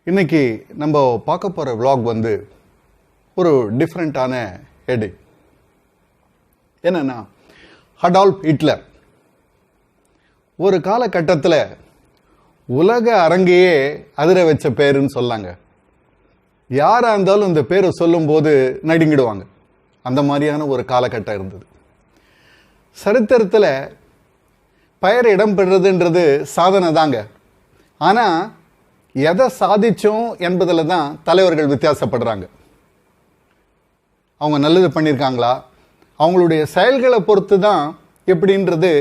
இன்னைக்கு நம்ம பார்க்க போகிற vlog வந்து ஒரு டிஃப்ரெண்ட்டான ஹெட்டிங். என்னன்னா, அடால்ஃப் ஹிட்லர் ஒரு காலகட்டத்தில் உலக அரங்கையே அதிர வச்ச பேருன்னு சொல்லாங்க. யாராக இருந்தாலும் இந்த பேரை சொல்லும்போது நடுங்கிடுவாங்க. அந்த மாதிரியான ஒரு காலகட்டம் இருந்தது. சரித்திரத்தில் பெயர் இடம்பெறுறதுன்றது சாதனை தாங்க. ஆனால் எதை சாதிச்சோம் என்பதில் தான் தலைவர்கள் வித்தியாசப்படுறாங்க. அவங்க நல்லது பண்ணியிருக்காங்களா, அவங்களுடைய செயல்களை பொறுத்து தான் எப்படின்றது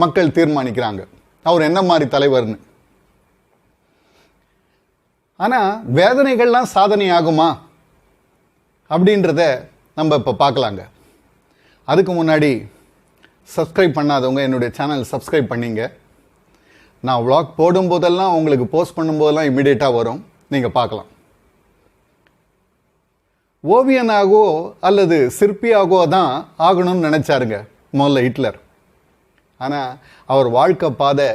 மக்கள் தீர்மானிக்கிறாங்க அவர் என்ன மாதிரி தலைவர்னு. ஆனால் வேதனைகள்லாம் சாதனை ஆகுமா அப்படின்றத நம்ம இப்போ பார்க்கலாங்க. அதுக்கு முன்னாடி சப்ஸ்கிரைப் பண்ணாதவங்க என்னுடைய சேனல் சப்ஸ்கிரைப் பண்ணிங்க. நான் vlog போடும்போதெல்லாம் உங்களுக்கு போஸ்ட் பண்ணும்போதெல்லாம் இம்மிடியேட்டாக வரும், நீங்கள் பார்க்கலாம். ஓவியனாகவோ அல்லது சிற்பியாகவோ தான் ஆகணும்னு நினச்சாருங்க முதல்ல ஹிட்லர். ஆனால் அவர் வாழ்க்கை பாதை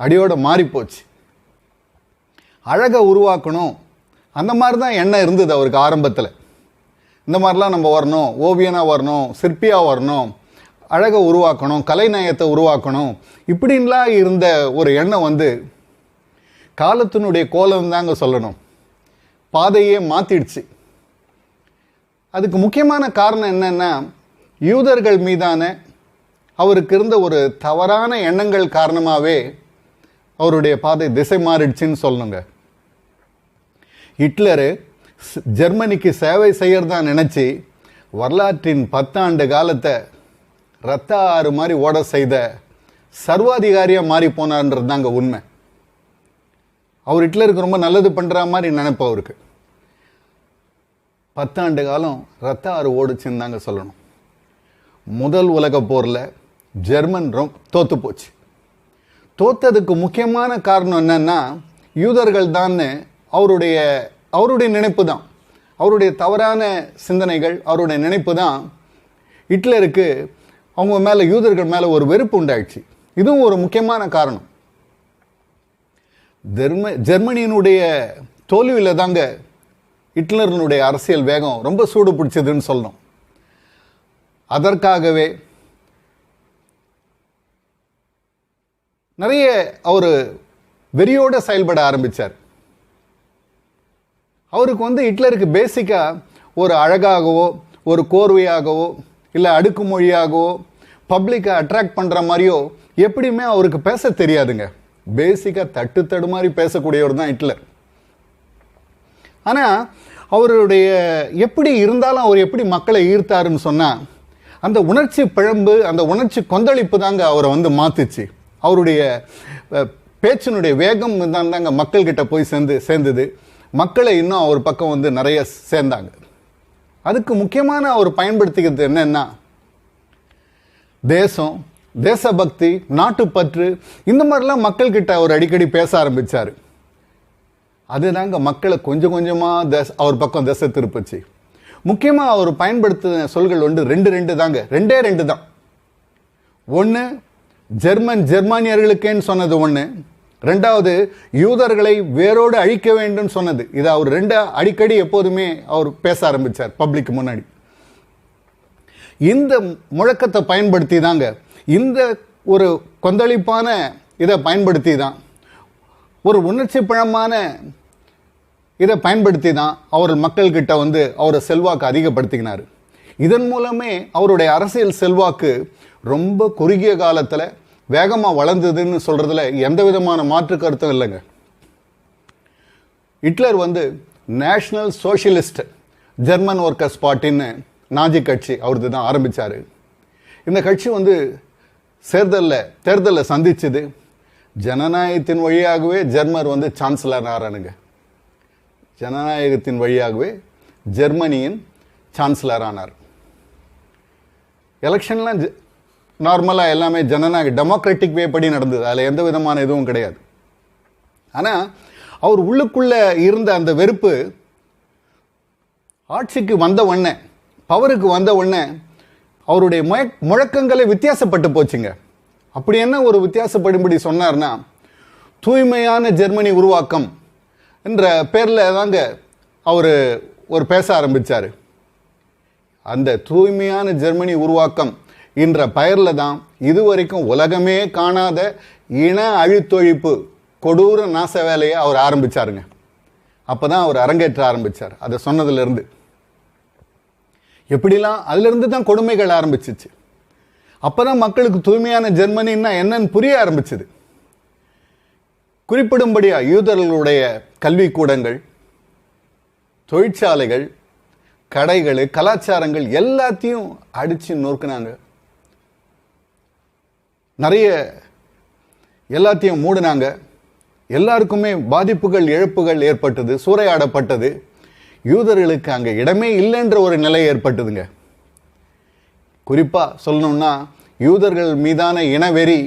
அடியோட மாறிப்போச்சு. அழகை உருவாக்கணும் அந்த மாதிரி தான் எண்ணம் இருந்தது அவருக்கு ஆரம்பத்தில். இந்த மாதிரிலாம் நம்ம வரணும், ஓவியனாக வரணும், சிற்பியாக வரணும், அழகை உருவாக்கணும், கலைநயத்தை உருவாக்கணும், இப்படின்லாம் இருந்த ஒரு எண்ணம் வந்து காலத்தினுடைய கோலம் தாங்க சொல்லணும், பாதையே மாற்றிடுச்சு. அதுக்கு முக்கியமான காரணம் என்னன்னா, யூதர்கள் மீதான அவருக்கு இருந்த ஒரு தவறான எண்ணங்கள் காரணமாகவே அவருடைய பாதை திசை மாறிடுச்சுன்னு சொல்லணுங்க. ஹிட்லரு ஜெர்மனிக்கு சேவை செய்யறதா நினச்சி வரலாற்றின் 10 ஆண்டு காலத்தை ரத்த ஆறு மாதிரி ஓட செய்த சர்வாதிகாரியாக மாறி போனார்ன்றது தாங்க உண்மை. அவர் ஹிட்லருக்கு ரொம்ப நல்லது பண்ணுற மாதிரி நினைப்பு அவருக்கு. 10 ஆண்டு காலம் ரத்த ஆறு ஓடுச்சுன்னு தாங்க சொல்லணும். முதல் உலக போரில் ஜெர்மன் தோத்து போச்சு. தோத்ததுக்கு முக்கியமான காரணம் என்னன்னா, யூதர்கள் தான் அவருடைய நினைப்பு தான், அவருடைய தவறான சிந்தனைகள், அவருடைய நினைப்பு தான் ஹிட்லருக்கு அவங்க மேலே, யூதர்கள் மேலே ஒரு வெறுப்பு உண்டாயிடுச்சு. இதுவும் ஒரு முக்கியமான காரணம். ஜெர்மனியினுடைய தோல்வியில் தாங்க ஹிட்லரினுடைய அரசியல் வேகம் ரொம்ப சூடு பிடிச்சதுன்னு சொல்லணும். அதற்காகவே நிறைய அவர் வெறியோடு செயல்பட ஆரம்பித்தார். அவருக்கு வந்து ஹிட்லருக்கு பேசிக்காக ஒரு அழகாகவோ, ஒரு கோர்வையாகவோ, இல்லை அடுக்குமொழியாகவோ, பப்ளிக்கை அட்ராக்ட் பண்ணுற மாதிரியோ எப்படியுமே அவருக்கு பேச தெரியாதுங்க. பேசிக்காக தட்டு மாதிரி பேசக்கூடியவர் தான் ஹிட்லர். ஆனால் அவருடைய எப்படி இருந்தாலும் அவர் எப்படி மக்களை ஈர்த்தாருன்னு சொன்னால், அந்த உணர்ச்சி பிழம்பு, அந்த உணர்ச்சி கொந்தளிப்பு தாங்க அவரை வந்து மாற்றுச்சு. அவருடைய பேச்சினுடைய வேகம் தாங்க மக்கள்கிட்ட போய் சேர்ந்தது. மக்களை இன்னும் அவர் பக்கம் வந்து நிறைய சேர்ந்தாங்க. அதுக்கு முக்கியமான அவர் பயன்படுத்திக்கிறது என்னன்னா, தேசம், தேசபக்தி, நாட்டுப்பற்று, இந்த மாதிரிலாம் மக்கள்கிட்ட அவர் அடிக்கடி பேச ஆரம்பித்தார். அதுதாங்க மக்களை கொஞ்சம் கொஞ்சமாக அவர் பக்கம் திசை திருப்பிச்சு. முக்கியமாக அவர் பயன்படுத்தின சொல்கள் வந்து ரெண்டு தான். ஒன்று ஜெர்மானியர்களுக்கேன்னு சொன்னது ஒன்று, ரெண்டாவது யூதர்களை வேரோடு அழிக்க வேண்டும் சொன்னது. இதை அவர் அடிக்கடி எப்போதுமே அவர் பேச ஆரம்பித்தார் பப்ளிக் முன்னாடி. இந்த முழக்கத்தை பயன்படுத்தி தாங்க, இந்த ஒரு கொந்தளிப்பான இதை பயன்படுத்தி தான், ஒரு உணர்ச்சி பிழமான இதை பயன்படுத்தி தான் அவர் மக்கள்கிட்ட வந்து அவரை செல்வாக்கு அதிகப்படுத்தினார். இதன் மூலமே அவருடைய அரசியல் செல்வாக்கு ரொம்ப குறுகிய காலத்தில் வேகமாக வளர்ந்ததுன்னு சொல்கிறதுல எந்த விதமான மாற்று கருத்தும் இல்லைங்க. ஹிட்லர் வந்து நேஷனல் சோஷியலிஸ்ட் ஜெர்மன் ஒர்க்கர்ஸ் பார்ட்டின்னு நாஜி கட்சி அவரது தான் ஆரம்பித்தார். இந்த கட்சி வந்து தேர்தலில் சந்திச்சது. ஜனநாயகத்தின் வழியாகவே ஜெர்மர் வந்து சான்சலர் ஆனாருங்க. ஜனநாயகத்தின் வழியாகவே ஜெர்மனியின் சான்சலர் ஆனார். எலெக்ஷன்லாம் நார்மலாக எல்லாமே ஜனநாயக டெமோக்ராட்டிக் வே படி நடந்தது. அதில் எந்த விதமான இதுவும் கிடையாது. ஆனால் அவர் உள்ளுக்குள்ளே இருந்த அந்த வெறுப்பு ஆட்சிக்கு வந்த உடனே, பவருக்கு வந்த உடனே அவருடைய முழக்கங்களே வித்தியாசப்பட்டு போச்சுங்க. அப்படி என்ன ஒரு வித்தியாசப்படும்படி சொன்னார்னா, தூய்மையான ஜெர்மனி உருவாக்கம், என்ற பேரில் தாங்க அவர் ஒரு பேச ஆரம்பித்தார். அந்த தூய்மையான ஜெர்மனி உருவாக்கம் என்ற பெயரில் தான் இதுவரைக்கும் உலகமே காணாத இன அழித்தொழிப்பு கொடூர நாச வேலையை அவர் ஆரம்பித்தாருங்க. அப்போ தான் அவர் அரங்கேற்ற ஆரம்பித்தார். அதை சொன்னதுலேருந்து எப்படிலாம் அதிலிருந்து தான் கொடுமைகள் ஆரம்பிச்சிச்சு. அப்போ தான் மக்களுக்கு தூய்மையான ஜெர்மனின்னா என்னன்னு புரிய ஆரம்பிச்சது. குறிப்பிடும்படியா யூதர்களுடைய கல்விக்கூடங்கள், தொழிற்சாலைகள், கடைகள், கலாச்சாரங்கள் எல்லாத்தையும் அடித்து நொறுக்குனாங்க. நிறைய எல்லாத்தையும் மூடினாங்க. எல்லாருக்குமே பாதிப்புகள், இழப்புகள் ஏற்பட்டது, சூறையாடப்பட்டது. யூதர்களுக்கு அங்கே இடமே இல்லைன்ற ஒரு நிலை ஏற்பட்டதுங்க. குறிப்பாக சொல்லணும்னா யூதர்கள் மீதான இனவெறி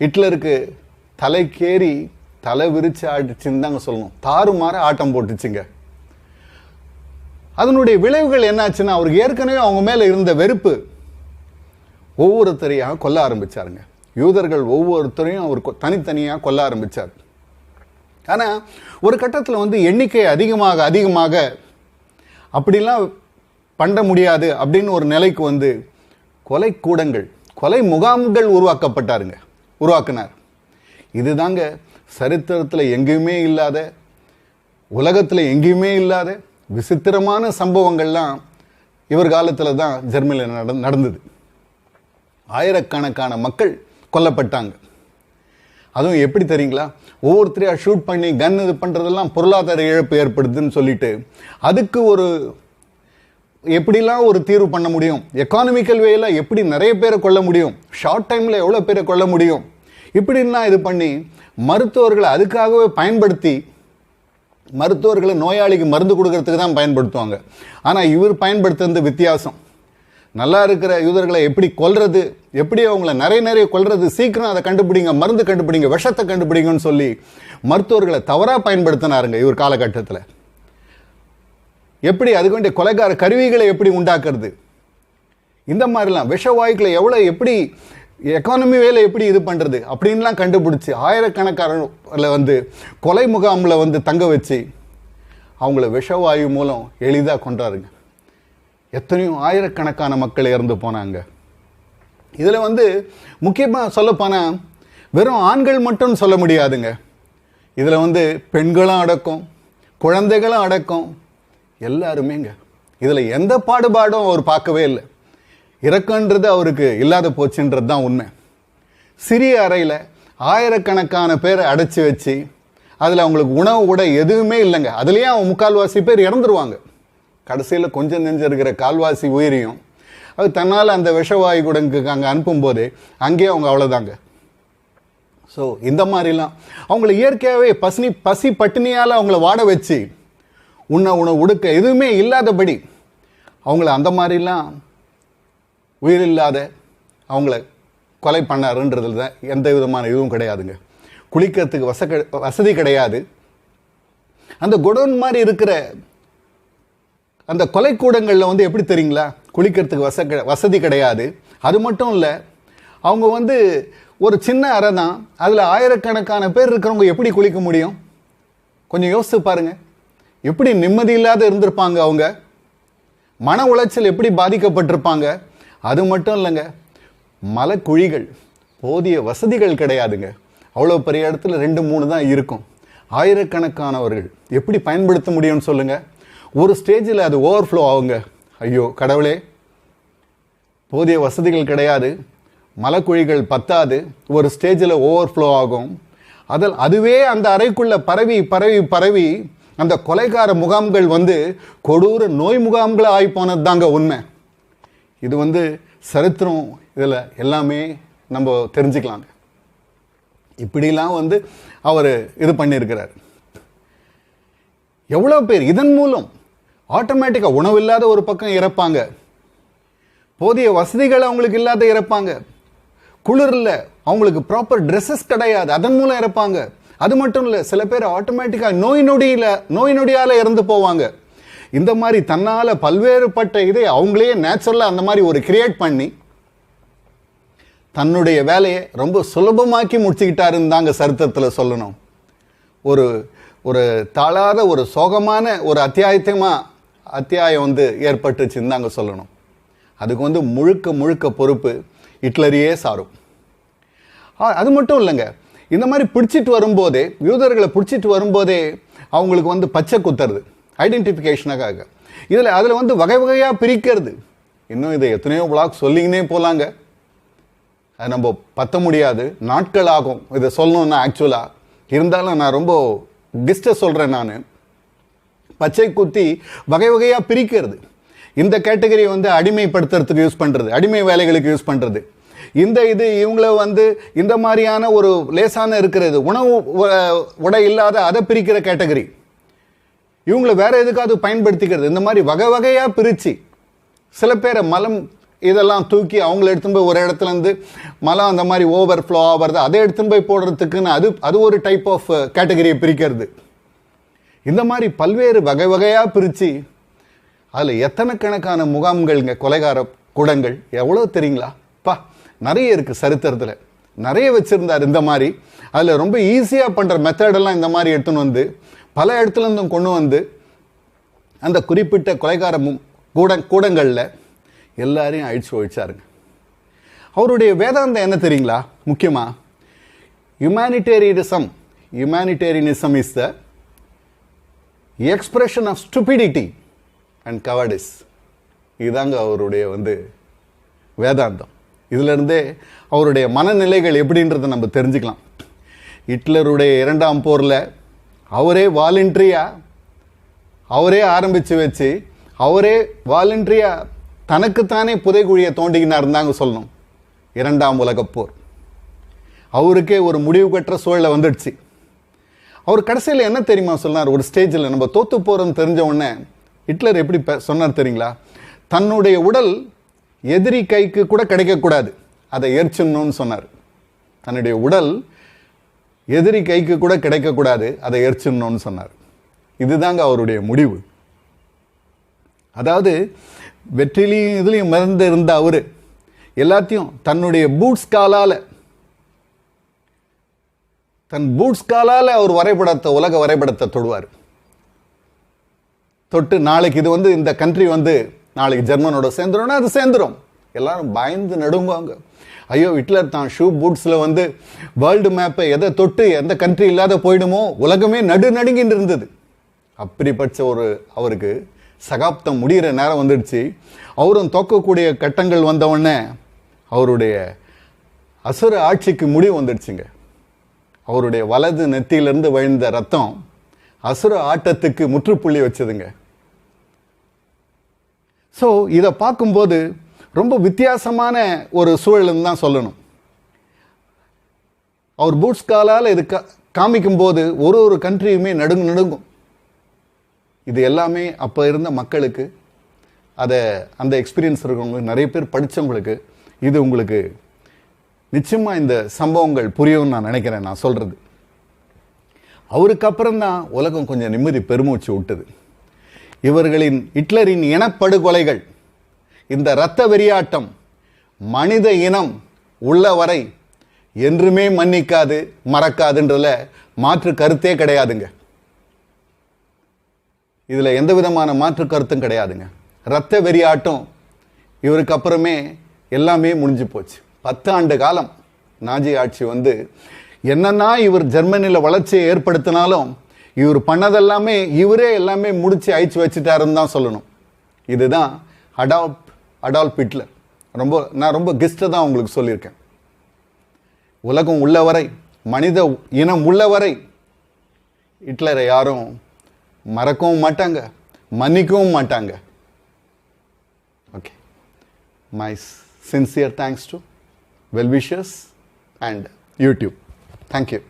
ஹிட்லருக்கு தலைக்கேறி தலை விரிச்சு ஆடிச்சுன்னு தாங்க சொல்லணும். தாறுமாற ஆட்டம் போட்டுச்சுங்க. அதனுடைய விளைவுகள் என்னாச்சுன்னா, அவருக்கு ஏற்கனவே அவங்க மேலே இருந்த வெறுப்பு ஒவ்வொருத்தரையாக கொல்ல ஆரம்பிச்சாருங்க. யூதர்கள் ஒவ்வொருத்தரையும் அவர் தனித்தனியாக கொல்ல ஆரம்பித்தார். ஆனால் ஒரு கட்டத்தில் எண்ணிக்கை அதிகமாக அப்படிலாம் பண்ண முடியாது அப்படின்னு ஒரு நிலைக்கு கொலை கூடங்கள், கொலை முகாம்கள் உருவாக்கினார். இதுதாங்க சரித்திரத்தில் எங்கேயுமே இல்லாத, உலகத்தில் எங்கேயுமே இல்லாத விசித்திரமான சம்பவங்கள்லாம் இவர் காலத்தில் தான் ஜெர்மனியில் நடந்தது. ஆயிரக்கணக்கான மக்கள் கொல்லப்பட்டாங்க. அதுவும் எப்படி தெரியுங்களா? ஒவ்வொருத்தரையாக ஷூட் பண்ணி கன் இது பண்ணுறதெல்லாம் பொருளாதார இழப்பு ஏற்படுதுன்னு சொல்லிட்டு அதுக்கு எப்படிலாம் ஒரு தீர்வு பண்ண முடியும், எக்கானமிக்கல் வேல எப்படி நிறைய பேரை கொல்ல முடியும், ஷார்ட் டைமில் எவ்வளோ பேரை கொல்ல முடியும், இப்படின்னா இது பண்ணி மருத்துவர்களை அதுக்காகவே பயன்படுத்தி, மருத்துவர்களை நோயாளிக்கு மருந்து கொடுக்கறதுக்கு தான் பயன்படுத்துவாங்க. ஆனால் இவர் பயன்படுத்துறது வித்தியாசம். நல்லா இருக்கிற யூதர்களை எப்படி கொல்றது, எப்படி அவங்கள நிறைய கொல்றது, சீக்கிரம் அதை கண்டுபிடிங்க, மருந்து கண்டுபிடிங்க, விஷத்தை கண்டுபிடிங்கன்னு சொல்லி மருத்துவர்களை தவறாக பயன்படுத்தினாருங்க இவர் காலகட்டத்தில். எப்படி அதுக்கு வேண்டிய கொலைகார கருவிகளை எப்படி உண்டாக்குறது, இந்த மாதிரிலாம் விஷ வாயுக்களை எப்படி எக்கானமி வேலை எப்படி இது பண்ணுறது அப்படின்லாம் கண்டுபிடிச்சி ஆயிரக்கணக்கான கொலை முகாமில் தங்க வச்சு அவங்கள விஷவாயு மூலம் எளிதாக கொண்டாருங்க. எத்தனையோ ஆயிரக்கணக்கான மக்கள் இறந்து போனாங்க. இதில் முக்கியமாக சொல்லப்போனால் வெறும் ஆண்கள் மட்டும் சொல்ல முடியாதுங்க. இதில் பெண்களும் அடக்கம், குழந்தைகளும் அடக்கம், எல்லாருமேங்க. இதில் எந்த பாடுபாடும் அவர் பார்க்கவே இல்லை. இறக்கன்றது அவருக்கு இல்லாத போச்சுன்றது தான் உண்மை. சிறிய அறையில் ஆயிரக்கணக்கான பேரை அடைச்சி வச்சு அதில் அவங்களுக்கு உணவு கூட எதுவுமே இல்லைங்க. அதுலேயே அவங்க 3/4 பேர் இறந்துருவாங்க. கடைசியில் கொஞ்சம் நெஞ்சு இருக்கிற கால்வாசி உயிரியும் அது தன்னால் அந்த விஷவாயு கூடங்கு அங்கே அனுப்பும்போது அங்கேயே அவங்க அவ்வளோதாங்க. ஸோ இந்த மாதிரிலாம் அவங்கள இயற்கையாகவே பசி பட்டினியால் அவங்கள வாட வச்சு உணவு உடுக்க எதுவுமே இல்லாதபடி அவங்கள அந்த மாதிரிலாம் உயிரில்லாத அவங்கள கொலை பண்ணாருன்றதுல தான் எந்த விதமான இதுவும் கிடையாதுங்க. குளிக்கிறதுக்கு வசதி கிடையாது. அந்த குடோன் மாதிரி இருக்கிற அந்த கொலைக்கூடங்களில் எப்படி தெரியுங்களா, குளிக்கிறதுக்கு வசதி கிடையாது. அது மட்டும் இல்லை, அவங்க ஒரு சின்ன அறை தான், அதில் ஆயிரக்கணக்கான பேர் இருக்கிறவங்க எப்படி குளிக்க முடியும்? கொஞ்சம் யோசித்து பாருங்கள். எப்படி நிம்மதி இல்லாத இருந்திருப்பாங்க அவங்க, மன உளைச்சல் எப்படி பாதிக்கப்பட்டிருப்பாங்க. அது மட்டும் இல்லைங்க, மலக்குழிகள், போதிய வசதிகள் கிடையாதுங்க. அவ்வளோ பெரிய இடத்துல 2-3 தான் இருக்கும். ஆயிரக்கணக்கானவர்கள் எப்படி பயன்படுத்த முடியும்னு சொல்லுங்கள். ஒரு ஸ்டேஜில் அது ஓவர்ஃப்ளோ ஆகுங்க. ஐயோ கடவுளே, போதிய வசதிகள் கிடையாது, மலக்குழிகள் பத்தாது, ஒரு ஸ்டேஜில் ஓவர்ஃப்ளோ ஆகும். அதுவே அந்த அறைக்குள்ளே பரவி அந்த கொலைகார முகாம்கள் கொடூர நோய் முகாம்களை ஆகி போனது தாங்க உண்மை. இது சரித்திரம், இதில் எல்லாமே நம்ம தெரிஞ்சுக்கலாங்க. இப்படிலாம் அவர் இது பண்ணியிருக்கிறார். எவ்வளோ பேர் இதன் மூலம் ஆட்டோமேட்டிக்காக உணவு இல்லாத ஒரு பக்கம் இறப்பாங்க, போதிய வசதிகள் அவங்களுக்கு இல்லாத இறப்பாங்க, குளிரில் அவங்களுக்கு ப்ராப்பர் ட்ரெஸ்ஸஸ் கிடையாது, அதன் மூலம் இறப்பாங்க. அது மட்டும் இல்லை, சில பேர் ஆட்டோமேட்டிக்காக நோய் நொடியால் இறந்து போவாங்க. இந்த மாதிரி தன்னால் பல்வேறுபட்ட இதை அவங்களே நேச்சுரலாக அந்த மாதிரி ஒரு கிரியேட் பண்ணி தன்னுடைய வேலையை ரொம்ப சுலபமாக்கி முடிச்சுக்கிட்டாருன்னு தாங்க சரித்திரத்தில் சொல்லணும். ஒரு ஒரு தாழாத ஒரு சோகமான ஒரு அத்தியாயம் வந்து ஏற்பட்டுச்சுன்னு தாங்க சொல்லணும். அதுக்கு வந்து முழுக்க பொறுப்பு ஹிட்லரையே சாரும். அது மட்டும் இல்லைங்க, இந்த மாதிரி பிடிச்சிட்டு வரும்போதே, யூதர்களை பிடிச்சிட்டு வரும்போதே அவங்களுக்கு வந்து பச்சை குத்துறது ஐடென்டிஃபிகேஷனுக்காக. அதில் வந்து வகை வகையாக பிரிக்கிறது. இன்னும் இதை எத்தனையோ விளாக் சொல்லிங்கன்னே போகலாங்க. அது நம்ம பற்ற முடியாது, நாட்கள் ஆகும் இதை சொல்லணும்னா. ஆக்சுவலாக இருந்தாலும் நான் ரொம்ப கிஸ்ட்டை சொல்கிறேன். நான் பச்சை குத்தி வகை வகையாக பிரிக்கிறது. இந்த கேட்டகரி வந்து அடிமைப்படுத்துறதுக்கு யூஸ் பண்ணுறது, அடிமை வேலைகளுக்கு யூஸ் பண்ணுறது. இவங்கள வந்து இந்த மாதிரியான ஒரு லேசான இருக்கிறது, உணவு உடை இல்லாத அதை பிரிக்கிற கேட்டகரி. இவங்களை வேற எதுக்காவது பயன்படுத்திக்கிறது. இந்த மாதிரி வகை வகையாக பிரித்து சில பேரை மலம் இதெல்லாம் தூக்கி அவங்கள எடுத்துன்னு போய் ஒரு இடத்துல இருந்து மலம் அந்த மாதிரி ஓவர் ஃப்ளோ ஆகிறது, அதை எடுத்துன்னு போய் போடுறதுக்குன்னு அது ஒரு டைப் ஆஃப் கேட்டகரியை பிரிக்கிறது. இந்த மாதிரி பல்வேறு வகை வகையாக பிரித்து அதில் எத்தனை கணக்கான முகாம்கள்ங்க, கொலைகார கூடங்கள் எவ்வளோ தெரியுங்களா? நிறைய இருக்குது சரித்திரத்தில், நிறைய வச்சுருந்தார் இந்த மாதிரி. அதில் ரொம்ப ஈஸியாக பண்ணுற மெத்தடெல்லாம் இந்த மாதிரி எடுத்துன்னு வந்து பல இடத்துலேருந்தும் கொண்டு வந்து அந்த குறிப்பிட்ட கொலைகார கூடங்களில் எல்லாரையும் அழிச்சு ஒழிச்சாருங்க. அவருடைய வேதாந்தம் என்ன தெரியுங்களா? முக்கியமாக Humanitarianism is the expression of stupidity and cowardice. இதுதாங்க அவருடைய வந்து வேதாந்தம். இதிலிருந்தே அவருடைய மனநிலைகள் எப்படின்றத நம்ம தெரிஞ்சுக்கலாம். ஹிட்லருடைய 2ஆம் போரில் அவரே வாலண்டரியாக அவரே ஆரம்பித்து வச்சு அவரே வாலண்டரியாக தனக்குத்தானே புதைக்குழியை தோண்டிக்கினார் தாங்க சொல்லணும். 2ஆம் உலகப்போர் அவருக்கே ஒரு முடிவு கட்டுற சூழலை வந்துடுச்சு. அவர் கடைசியில் என்ன தெரியுமா சொன்னார்? ஒரு ஸ்டேஜில் நம்ம தோற்று போகிறோன்னு தெரிஞ்ச உடனே ஹிட்லர் எப்படி சொன்னார் தெரியுங்களா? தன்னுடைய உடல் எதிரி கைக்கு கூட கிடைக்கக்கூடாது, அதை எரிச்சிடணும்னு சொன்னார். தன்னுடைய உடல் எதிரி கைக்கு கூட கிடைக்கக்கூடாது, அதை எரிச்சிடணும்னு சொன்னார். இதுதாங்க அவருடைய முடிவு. அதாவது வெற்றிலையும் இதுலையும் மறந்து இருந்த அவரு எல்லாத்தையும் தன்னுடைய தன் பூட்ஸ் காலால் அவர் உலக வரைபடத்தை தொடுவார். தொட்டு நாளைக்கு இது வந்து இந்த கண்ட்ரி வந்து நாளைக்கு ஜெர்மனோட சேர்ந்துரும்னா அது சேர்ந்துடும். எல்லாரும் பயந்து நடுங்குவாங்க. ஐயோ, ஹிட்லர் தான் ஷூ பூட்ஸில் வந்து வேர்ல்டு மேப்பை எதை தொட்டு எந்த கண்ட்ரி இல்லாத போயிடுமோ உலகமே நடுங்கின்னு இருந்தது. அப்படிப்பட்ட அவருக்கு சகாப்தம் முடிகிற நேரம் வந்துடுச்சு. அவரும் தோக்கக்கூடிய கட்டங்கள் வந்தவுடனே அவருடைய அசுர ஆட்சிக்கு முடிவு வந்துடுச்சுங்க. அவருடைய வலது நெத்தியிலிருந்து வழிந்த ரத்தம் அசுர ஆட்டத்துக்கு முற்றுப்புள்ளி வச்சதுங்க. ஸோ இதை பார்க்கும்போது ரொம்ப வித்தியாசமான ஒரு சூழல்னு தான் சொல்லணும். அவர் பூட்ஸ் காலால் இது காமிக்கும்போது ஒரு கண்ட்ரியுமே நடுங்கும். இது எல்லாமே அப்போ இருந்த மக்களுக்கு, அந்த எக்ஸ்பீரியன்ஸ் இருக்கிறவங்களுக்கு, நிறைய பேர் படித்தவங்களுக்கு இது உங்களுக்கு நிச்சயமாக இந்த சம்பவங்கள் புரியும்னு நான் நினைக்கிறேன். நான் சொல்கிறது அவருக்கு அப்புறம் தான் உலகம் கொஞ்சம் நிம்மதி பெருமூச்சு விட்டது. ஹிட்லரின் இனப்படுகொலைகள், இந்த இரத்த வெறியாட்டம் மனித இனம் உள்ளவரை என்றுமே மன்னிக்காது, மறக்காதுன்றதுல மாற்று கருத்தே கிடையாதுங்க. இதில் எந்த விதமான மாற்று கருத்தும் கிடையாதுங்க. இரத்த வெறியாட்டம் இவருக்கு அப்புறமே எல்லாமே முடிஞ்சு போச்சு. 10 ஆண்டு காலம் நாஜி ஆட்சி வந்து என்னன்னா இவர் ஜெர்மனியில் வளர்ச்சியை ஏற்படுத்தினாலும் இவர் பண்ணதெல்லாமே இவரே எல்லாமே முடிச்சு அழிச்சு வச்சுட்டாருன்னு தான் சொல்லணும். இதுதான் அடால்ஃப் ஹிட்லர். நான் ரொம்ப கெஸ்ட்டை தான் உங்களுக்கு சொல்லியிருக்கேன். உலகம் உள்ளவரை, மனித இனம் உள்ளவரை ஹிட்லரை யாரும் மறக்கவும் மாட்டாங்க, மன்னிக்கவும் மாட்டாங்க. Okay, my sincere thanks to Wellwishers and YouTube. Thank you.